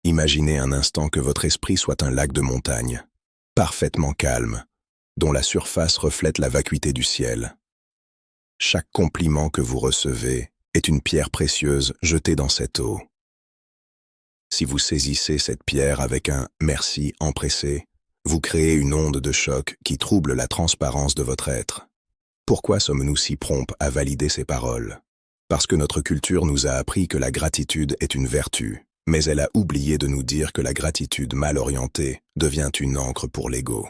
Imaginez un instant que votre esprit soit un lac de montagne, parfaitement calme, dont la surface reflète la vacuité du ciel. Chaque compliment que vous recevez est une pierre précieuse jetée dans cette eau. Si vous saisissez cette pierre avec un « merci » empressé, vous créez une onde de choc qui trouble la transparence de votre être. Pourquoi sommes-nous si prompts à valider ces paroles? Parce que notre culture nous a appris que la gratitude est une vertu, mais elle a oublié de nous dire que la gratitude mal orientée devient une encre pour l'ego.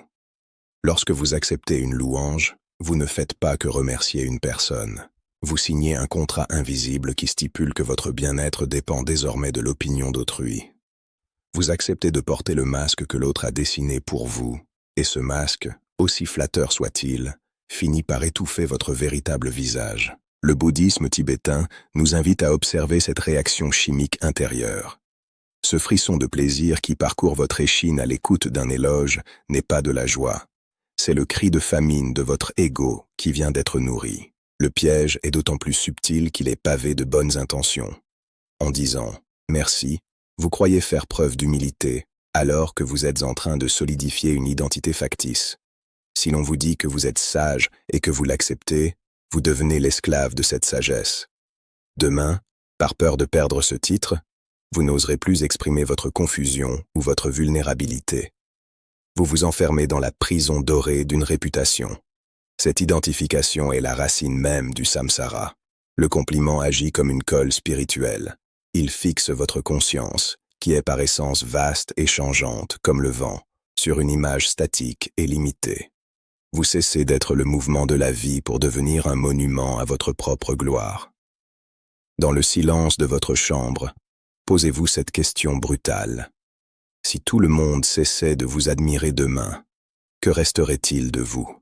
Lorsque vous acceptez une louange, vous ne faites pas que remercier une personne. Vous signez un contrat invisible qui stipule que votre bien-être dépend désormais de l'opinion d'autrui. Vous acceptez de porter le masque que l'autre a dessiné pour vous, et ce masque, aussi flatteur soit-il, finit par étouffer votre véritable visage. Le bouddhisme tibétain nous invite à observer cette réaction chimique intérieure. Ce frisson de plaisir qui parcourt votre échine à l'écoute d'un éloge n'est pas de la joie. C'est le cri de famine de votre ego qui vient d'être nourri. Le piège est d'autant plus subtil qu'il est pavé de bonnes intentions. En disant « merci », vous croyez faire preuve d'humilité, alors que vous êtes en train de solidifier une identité factice. Si l'on vous dit que vous êtes sage et que vous l'acceptez, vous devenez l'esclave de cette sagesse. Demain, par peur de perdre ce titre, vous n'oserez plus exprimer votre confusion ou votre vulnérabilité. Vous vous enfermez dans la prison dorée d'une réputation. Cette identification est la racine même du samsara. Le compliment agit comme une colle spirituelle. Il fixe votre conscience, qui est par essence vaste et changeante comme le vent, sur une image statique et limitée. Vous cessez d'être le mouvement de la vie pour devenir un monument à votre propre gloire. Dans le silence de votre chambre, posez-vous cette question brutale. Si tout le monde cessait de vous admirer demain, que resterait-il de vous?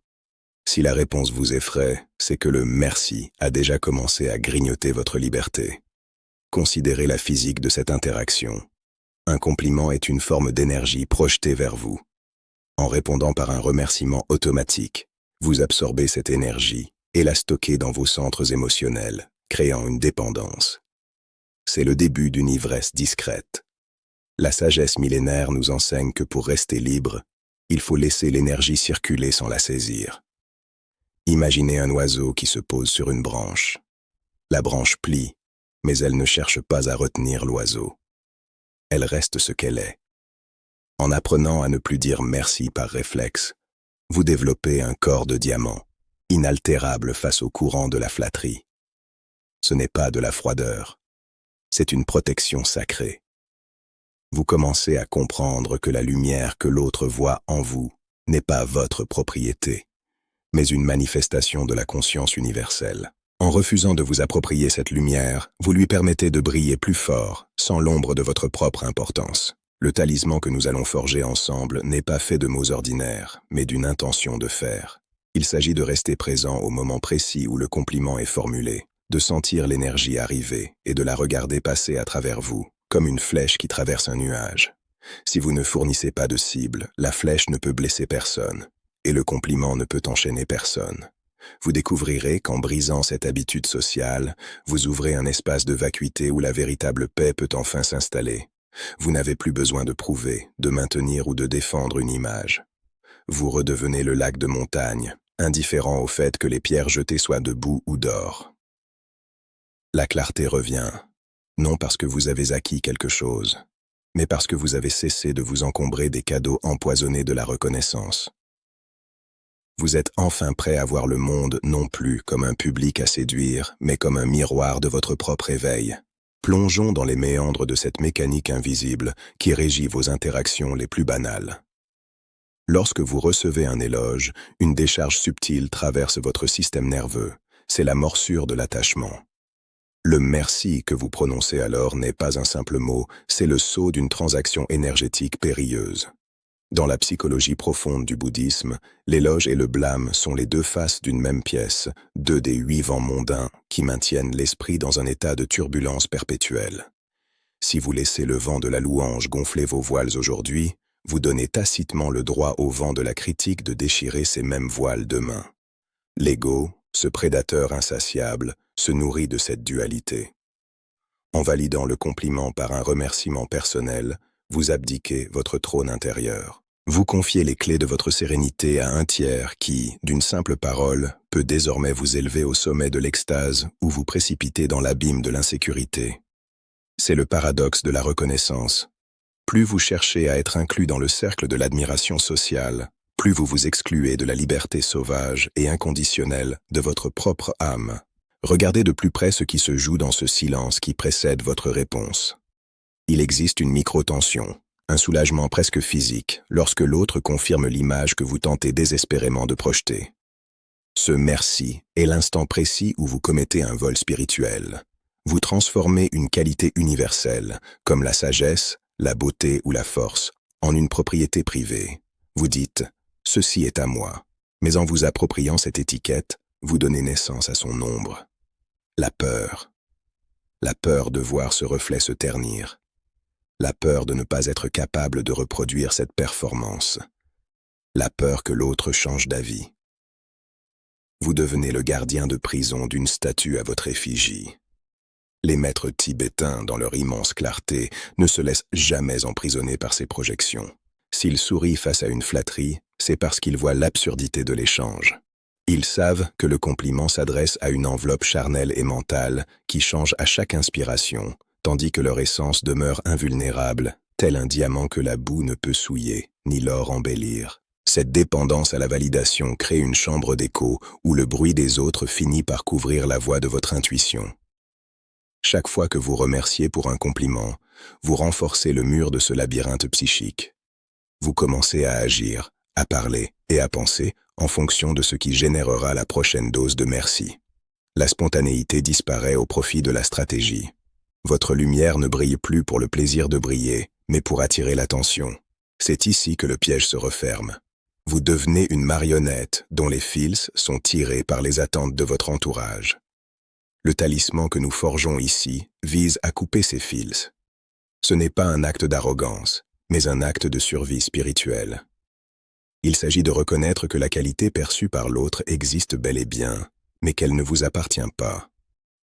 Si la réponse vous effraie, c'est que le « merci » a déjà commencé à grignoter votre liberté. Considérez la physique de cette interaction. Un compliment est une forme d'énergie projetée vers vous. En répondant par un remerciement automatique, vous absorbez cette énergie et la stockez dans vos centres émotionnels, créant une dépendance. C'est le début d'une ivresse discrète. La sagesse millénaire nous enseigne que pour rester libre, il faut laisser l'énergie circuler sans la saisir. Imaginez un oiseau qui se pose sur une branche. La branche plie, mais elle ne cherche pas à retenir l'oiseau. Elle reste ce qu'elle est. En apprenant à ne plus dire merci par réflexe, vous développez un corps de diamant, inaltérable face au courant de la flatterie. Ce n'est pas de la froideur, c'est une protection sacrée. Vous commencez à comprendre que la lumière que l'autre voit en vous n'est pas votre propriété, mais une manifestation de la conscience universelle. En refusant de vous approprier cette lumière, vous lui permettez de briller plus fort, sans l'ombre de votre propre importance. Le talisman que nous allons forger ensemble n'est pas fait de mots ordinaires, mais d'une intention de faire. Il s'agit de rester présent au moment précis où le compliment est formulé, de sentir l'énergie arriver et de la regarder passer à travers vous, comme une flèche qui traverse un nuage. Si vous ne fournissez pas de cible, la flèche ne peut blesser personne, et le compliment ne peut enchaîner personne. Vous découvrirez qu'en brisant cette habitude sociale, vous ouvrez un espace de vacuité où la véritable paix peut enfin s'installer. Vous n'avez plus besoin de prouver, de maintenir ou de défendre une image. Vous redevenez le lac de montagne, indifférent au fait que les pierres jetées soient de boue ou d'or. La clarté revient, non parce que vous avez acquis quelque chose, mais parce que vous avez cessé de vous encombrer des cadeaux empoisonnés de la reconnaissance. Vous êtes enfin prêt à voir le monde non plus comme un public à séduire, mais comme un miroir de votre propre éveil. Plongeons dans les méandres de cette mécanique invisible qui régit vos interactions les plus banales. Lorsque vous recevez un éloge, une décharge subtile traverse votre système nerveux. C'est la morsure de l'attachement. Le merci que vous prononcez alors n'est pas un simple mot, c'est le sceau d'une transaction énergétique périlleuse. Dans la psychologie profonde du bouddhisme, l'éloge et le blâme sont les deux faces d'une même pièce, deux des 8 vents mondains qui maintiennent l'esprit dans un état de turbulence perpétuelle. Si vous laissez le vent de la louange gonfler vos voiles aujourd'hui, vous donnez tacitement le droit au vent de la critique de déchirer ces mêmes voiles demain. L'ego, ce prédateur insatiable, se nourrit de cette dualité. En validant le compliment par un remerciement personnel, Vous abdiquez votre trône intérieur. Vous confiez les clés de votre sérénité à un tiers qui, d'une simple parole, peut désormais vous élever au sommet de l'extase ou vous précipiter dans l'abîme de l'insécurité. C'est le paradoxe de la reconnaissance. Plus vous cherchez à être inclus dans le cercle de l'admiration sociale, plus vous vous excluez de la liberté sauvage et inconditionnelle de votre propre âme. Regardez de plus près ce qui se joue dans ce silence qui précède votre réponse. Il existe une micro-tension, un soulagement presque physique, lorsque l'autre confirme l'image que vous tentez désespérément de projeter. Ce merci est l'instant précis où vous commettez un vol spirituel. Vous transformez une qualité universelle, comme la sagesse, la beauté ou la force, en une propriété privée. Vous dites « ceci est à moi », mais en vous appropriant cette étiquette, vous donnez naissance à son ombre. La peur. La peur de voir ce reflet se ternir. La peur de ne pas être capable de reproduire cette performance. La peur que l'autre change d'avis. Vous devenez le gardien de prison d'une statue à votre effigie. Les maîtres tibétains, dans leur immense clarté, ne se laissent jamais emprisonner par ces projections. S'ils sourient face à une flatterie, c'est parce qu'ils voient l'absurdité de l'échange. Ils savent que le compliment s'adresse à une enveloppe charnelle et mentale qui change à chaque inspiration, tandis que leur essence demeure invulnérable, tel un diamant que la boue ne peut souiller, ni l'or embellir. Cette dépendance à la validation crée une chambre d'écho où le bruit des autres finit par couvrir la voix de votre intuition. Chaque fois que vous remerciez pour un compliment, vous renforcez le mur de ce labyrinthe psychique. Vous commencez à agir, à parler et à penser en fonction de ce qui générera la prochaine dose de merci. La spontanéité disparaît au profit de la stratégie. Votre lumière ne brille plus pour le plaisir de briller, mais pour attirer l'attention. C'est ici que le piège se referme. Vous devenez une marionnette dont les fils sont tirés par les attentes de votre entourage. Le talisman que nous forgeons ici vise à couper ces fils. Ce n'est pas un acte d'arrogance, mais un acte de survie spirituelle. Il s'agit de reconnaître que la qualité perçue par l'autre existe bel et bien, mais qu'elle ne vous appartient pas.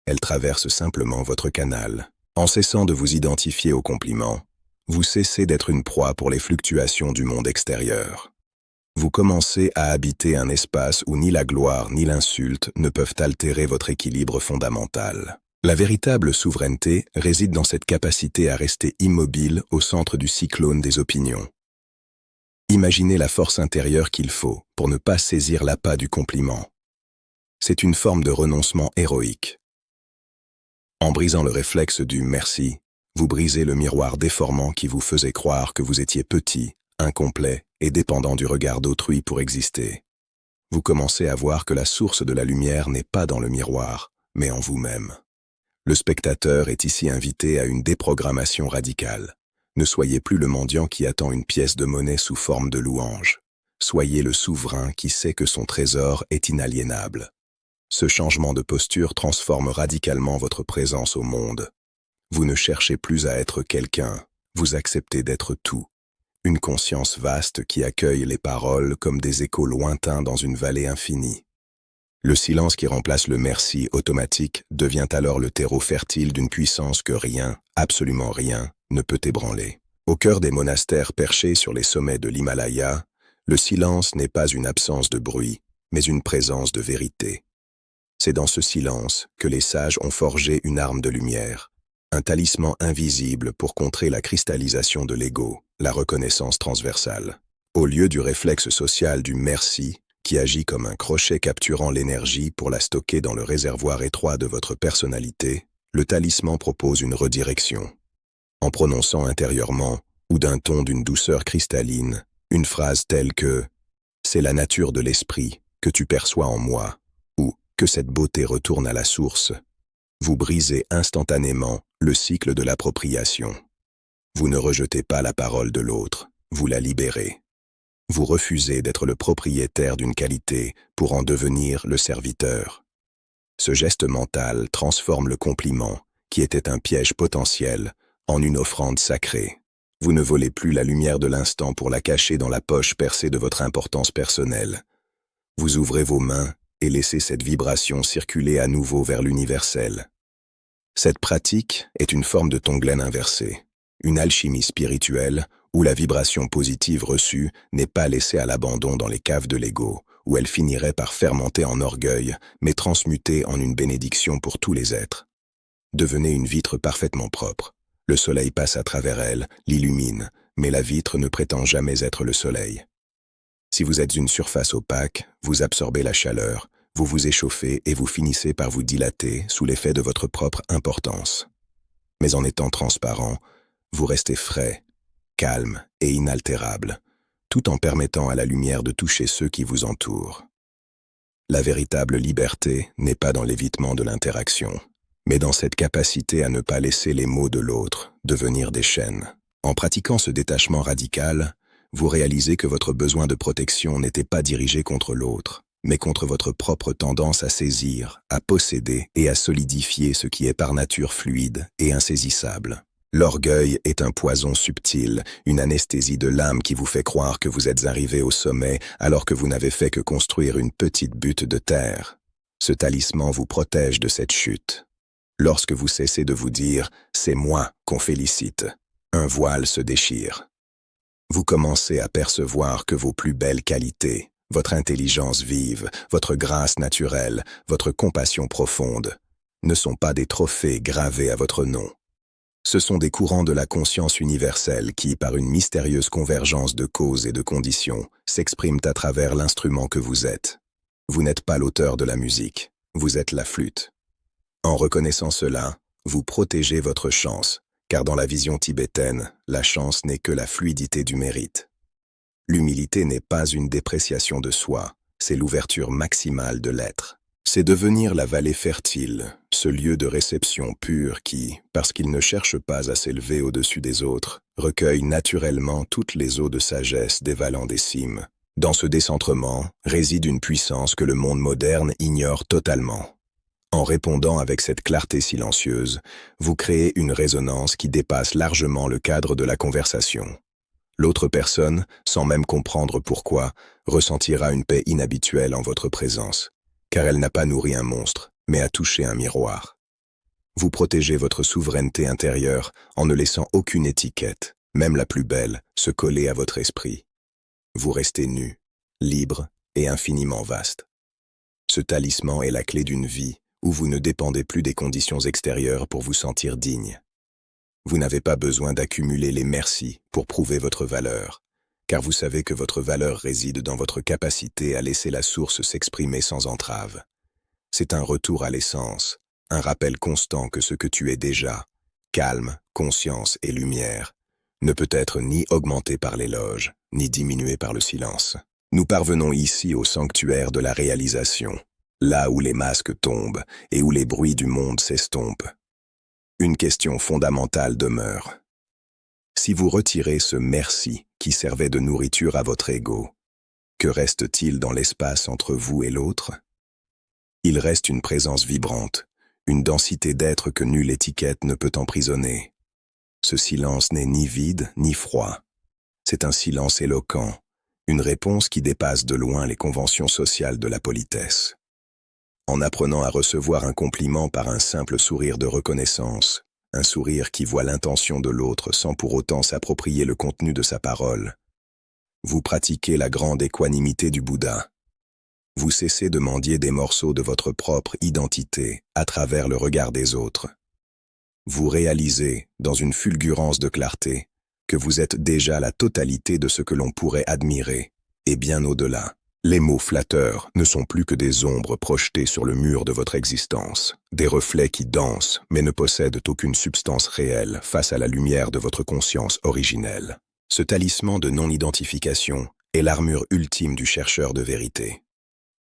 Elle traverse simplement votre canal. En cessant de vous identifier aux compliments, vous cessez d'être une proie pour les fluctuations du monde extérieur. Vous commencez à habiter un espace où ni la gloire ni l'insulte ne peuvent altérer votre équilibre fondamental. La véritable souveraineté réside dans cette capacité à rester immobile au centre du cyclone des opinions. Imaginez la force intérieure qu'il faut pour ne pas saisir l'appât du compliment. C'est une forme de renoncement héroïque. En brisant le réflexe du « merci », vous brisez le miroir déformant qui vous faisait croire que vous étiez petit, incomplet et dépendant du regard d'autrui pour exister. Vous commencez à voir que la source de la lumière n'est pas dans le miroir, mais en vous-même. Le spectateur est ici invité à une déprogrammation radicale. Ne soyez plus le mendiant qui attend une pièce de monnaie sous forme de louange. Soyez le souverain qui sait que son trésor est inaliénable. Ce changement de posture transforme radicalement votre présence au monde. Vous ne cherchez plus à être quelqu'un, vous acceptez d'être tout. Une conscience vaste qui accueille les paroles comme des échos lointains dans une vallée infinie. Le silence qui remplace le merci automatique devient alors le terreau fertile d'une puissance que rien, absolument rien, ne peut ébranler. Au cœur des monastères perchés sur les sommets de l'Himalaya, le silence n'est pas une absence de bruit, mais une présence de vérité. C'est dans ce silence que les sages ont forgé une arme de lumière, un talisman invisible pour contrer la cristallisation de l'ego, la reconnaissance transversale. Au lieu du réflexe social du merci, qui agit comme un crochet capturant l'énergie pour la stocker dans le réservoir étroit de votre personnalité, le talisman propose une redirection. En prononçant intérieurement, ou d'un ton d'une douceur cristalline, une phrase telle que « c'est la nature de l'esprit que tu perçois en moi » ou « que cette beauté retourne à la source », vous brisez instantanément le cycle de l'appropriation. Vous ne rejetez pas la parole de l'autre, vous la libérez. Vous refusez d'être le propriétaire d'une qualité pour en devenir le serviteur. Ce geste mental transforme le compliment, qui était un piège potentiel, en une offrande sacrée. Vous ne volez plus la lumière de l'instant pour la cacher dans la poche percée de votre importance personnelle. Vous ouvrez vos mains et laissez cette vibration circuler à nouveau vers l'universel. Cette pratique est une forme de tonglen inversé, une alchimie spirituelle où la vibration positive reçue n'est pas laissée à l'abandon dans les caves de l'ego, où elle finirait par fermenter en orgueil, mais transmutée en une bénédiction pour tous les êtres. Devenez une vitre parfaitement propre. Le soleil passe à travers elle, l'illumine, mais la vitre ne prétend jamais être le soleil. Si vous êtes une surface opaque, vous absorbez la chaleur, vous vous échauffez et vous finissez par vous dilater sous l'effet de votre propre importance. Mais en étant transparent, vous restez frais, calme et inaltérable, tout en permettant à la lumière de toucher ceux qui vous entourent. La véritable liberté n'est pas dans l'évitement de l'interaction, mais dans cette capacité à ne pas laisser les mots de l'autre devenir des chaînes. En pratiquant ce détachement radical, vous réalisez que votre besoin de protection n'était pas dirigé contre l'autre, mais contre votre propre tendance à saisir, à posséder et à solidifier ce qui est par nature fluide et insaisissable. L'orgueil est un poison subtil, une anesthésie de l'âme qui vous fait croire que vous êtes arrivé au sommet alors que vous n'avez fait que construire une petite butte de terre. Ce talisman vous protège de cette chute. Lorsque vous cessez de vous dire « c'est moi qu'on félicite », un voile se déchire. Vous commencez à percevoir que vos plus belles qualités, votre intelligence vive, votre grâce naturelle, votre compassion profonde, ne sont pas des trophées gravés à votre nom. Ce sont des courants de la conscience universelle qui, par une mystérieuse convergence de causes et de conditions, s'expriment à travers l'instrument que vous êtes. Vous n'êtes pas l'auteur de la musique, vous êtes la flûte. En reconnaissant cela, vous protégez votre chance, car dans la vision tibétaine, la chance n'est que la fluidité du mérite. L'humilité n'est pas une dépréciation de soi, c'est l'ouverture maximale de l'être. C'est devenir la vallée fertile, ce lieu de réception pure qui, parce qu'il ne cherche pas à s'élever au-dessus des autres, recueille naturellement toutes les eaux de sagesse dévalant des cimes. Dans ce décentrement réside une puissance que le monde moderne ignore totalement. En répondant avec cette clarté silencieuse, vous créez une résonance qui dépasse largement le cadre de la conversation. L'autre personne, sans même comprendre pourquoi, ressentira une paix inhabituelle en votre présence, car elle n'a pas nourri un monstre, mais a touché un miroir. Vous protégez votre souveraineté intérieure en ne laissant aucune étiquette, même la plus belle, se coller à votre esprit. Vous restez nu, libre et infiniment vaste. Ce talisman est la clé d'une vie où vous ne dépendez plus des conditions extérieures pour vous sentir digne. Vous n'avez pas besoin d'accumuler les merci pour prouver votre valeur, car vous savez que votre valeur réside dans votre capacité à laisser la source s'exprimer sans entrave. C'est un retour à l'essence, un rappel constant que ce que tu es déjà, calme, conscience et lumière, ne peut être ni augmenté par l'éloge, ni diminué par le silence. Nous parvenons ici au sanctuaire de la réalisation, là où les masques tombent et où les bruits du monde s'estompent. Une question fondamentale demeure. Si vous retirez ce merci qui servait de nourriture à votre ego, que reste-t-il dans l'espace entre vous et l'autre? Il reste une présence vibrante, une densité d'être que nulle étiquette ne peut emprisonner. Ce silence n'est ni vide ni froid. C'est un silence éloquent, une réponse qui dépasse de loin les conventions sociales de la politesse. En apprenant à recevoir un compliment par un simple sourire de reconnaissance, un sourire qui voit l'intention de l'autre sans pour autant s'approprier le contenu de sa parole, vous pratiquez la grande équanimité du Bouddha. Vous cessez de mendier des morceaux de votre propre identité à travers le regard des autres. Vous réalisez, dans une fulgurance de clarté, que vous êtes déjà la totalité de ce que l'on pourrait admirer, et bien au-delà. Les mots flatteurs ne sont plus que des ombres projetées sur le mur de votre existence, des reflets qui dansent mais ne possèdent aucune substance réelle face à la lumière de votre conscience originelle. Ce talisman de non-identification est l'armure ultime du chercheur de vérité.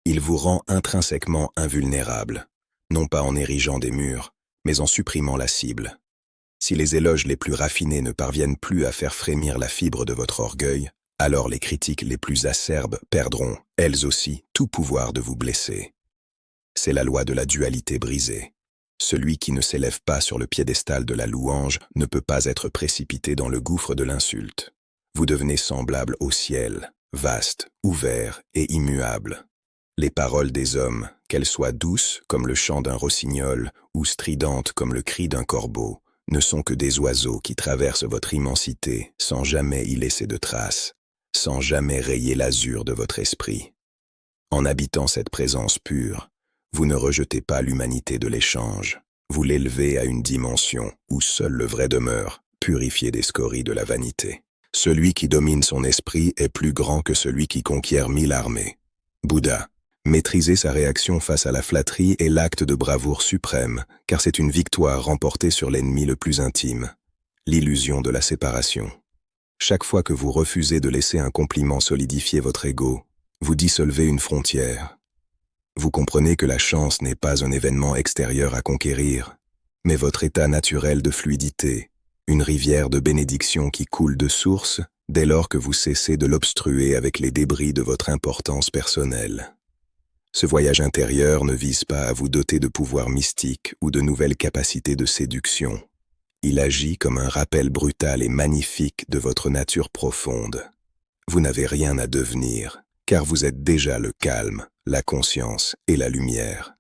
Il vous rend intrinsèquement invulnérable, non pas en érigeant des murs, mais en supprimant la cible. Si les éloges les plus raffinés ne parviennent plus à faire frémir la fibre de votre orgueil, alors les critiques les plus acerbes perdront, elles aussi, tout pouvoir de vous blesser. C'est la loi de la dualité brisée. Celui qui ne s'élève pas sur le piédestal de la louange ne peut pas être précipité dans le gouffre de l'insulte. Vous devenez semblable au ciel, vaste, ouvert et immuable. Les paroles des hommes, qu'elles soient douces comme le chant d'un rossignol ou stridentes comme le cri d'un corbeau, ne sont que des oiseaux qui traversent votre immensité sans jamais y laisser de traces, sans jamais rayer l'azur de votre esprit. En habitant cette présence pure, vous ne rejetez pas l'humanité de l'échange, vous l'élevez à une dimension où seul le vrai demeure, purifié des scories de la vanité. Celui qui domine son esprit est plus grand que celui qui conquiert 1000 armées. Bouddha. Maîtriser sa réaction face à la flatterie est l'acte de bravoure suprême, car c'est une victoire remportée sur l'ennemi le plus intime, l'illusion de la séparation. Chaque fois que vous refusez de laisser un compliment solidifier votre ego, vous dissolvez une frontière. Vous comprenez que la chance n'est pas un événement extérieur à conquérir, mais votre état naturel de fluidité, une rivière de bénédiction qui coule de source dès lors que vous cessez de l'obstruer avec les débris de votre importance personnelle. Ce voyage intérieur ne vise pas à vous doter de pouvoirs mystiques ou de nouvelles capacités de séduction. Il agit comme un rappel brutal et magnifique de votre nature profonde. Vous n'avez rien à devenir, car vous êtes déjà le calme, la conscience et la lumière.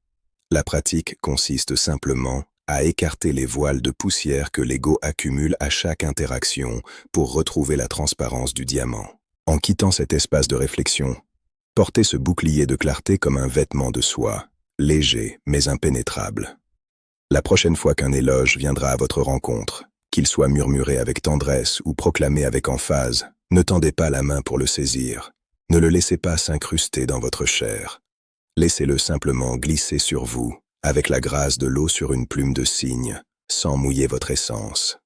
La pratique consiste simplement à écarter les voiles de poussière que l'ego accumule à chaque interaction pour retrouver la transparence du diamant. En quittant cet espace de réflexion, portez ce bouclier de clarté comme un vêtement de soie, léger mais impénétrable. La prochaine fois qu'un éloge viendra à votre rencontre, qu'il soit murmuré avec tendresse ou proclamé avec emphase, ne tendez pas la main pour le saisir, ne le laissez pas s'incruster dans votre chair. Laissez-le simplement glisser sur vous, avec la grâce de l'eau sur une plume de cygne, sans mouiller votre essence.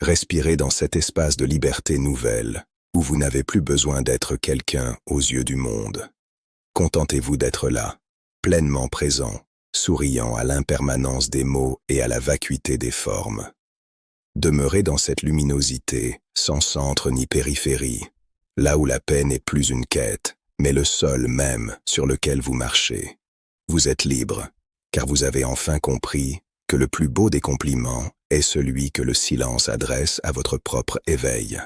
Respirez dans cet espace de liberté nouvelle, où vous n'avez plus besoin d'être quelqu'un aux yeux du monde. Contentez-vous d'être là, pleinement présent, souriant à l'impermanence des mots et à la vacuité des formes. Demeurez dans cette luminosité, sans centre ni périphérie, là où la paix n'est plus une quête, mais le sol même sur lequel vous marchez. Vous êtes libre, car vous avez enfin compris que le plus beau des compliments est celui que le silence adresse à votre propre éveil.